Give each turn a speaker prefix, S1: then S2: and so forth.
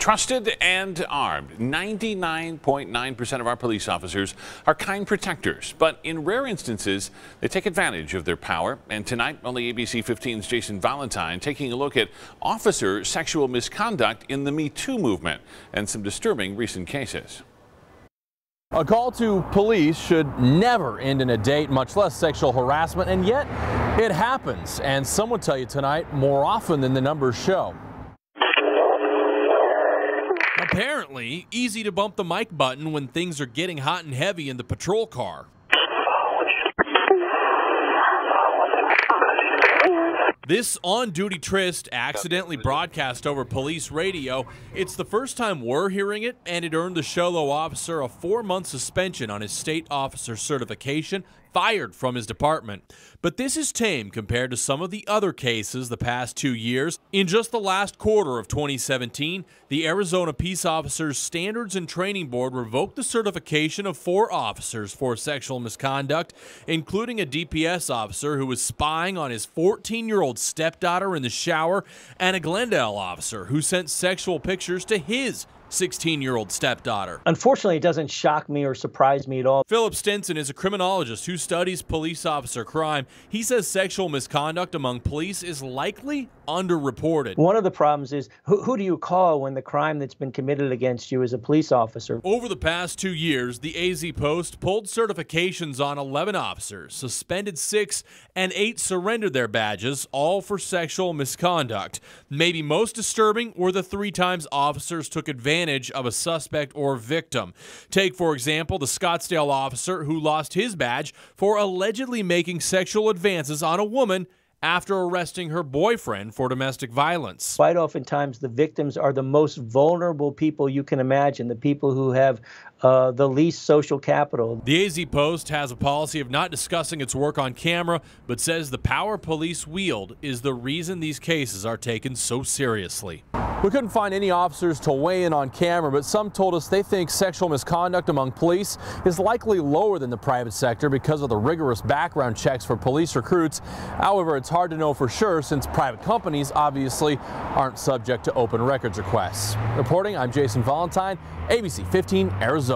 S1: Trusted and armed, 99.9% of our police officers are kind protectors, but in rare instances, they take advantage of their power. And tonight, only ABC 15's Jason Valentine taking a look at officer sexual misconduct in the Me Too movement and some disturbing recent cases.
S2: A call to police should never end in a date, much less sexual harassment, and yet it happens. And some will tell you tonight more often than the numbers show.
S3: Apparently, easy to bump the mic button when things are getting hot and heavy in the patrol car. This on-duty tryst accidentally broadcast over police radio. It's the first time we're hearing it, and it earned the Sholo officer a 4-month suspension on his state officer certification, fired from his department. But this is tame compared to some of the other cases the past 2 years. In just the last quarter of 2017, the Arizona Peace Officers Standards and Training Board revoked the certification of 4 officers for sexual misconduct, including a DPS officer who was spying on his 14-year-old stepdaughter in the shower, and a Glendale officer who sent sexual pictures to his 16-year-old stepdaughter.
S4: Unfortunately, it doesn't shock me or surprise me at all.
S3: Philip Stinson is a criminologist who studies police officer crime. He says sexual misconduct among police is likely underreported.
S4: One of the problems is who do you call when the crime that's been committed against you is a police officer?
S3: Over the past 2 years, the AZ Post pulled certifications on 11 officers, suspended 6, and 8 surrendered their badges, all for sexual misconduct. Maybe most disturbing were the 3 times officers took advantage of a suspect or victim. Take, for example, the Scottsdale officer who lost his badge for allegedly making sexual advances on a woman after arresting her boyfriend for domestic violence.
S4: Quite oftentimes, the victims are the most vulnerable people you can imagine, the people who have the least social capital.
S3: The AZ Post has a policy of not discussing its work on camera, but says the power police wield is the reason these cases are taken so seriously.
S2: We couldn't find any officers to weigh in on camera, but some told us they think sexual misconduct among police is likely lower than the private sector because of the rigorous background checks for police recruits. However, it's hard to know for sure since private companies obviously aren't subject to open records requests. Reporting, I'm Jason Valentine, ABC 15, Arizona.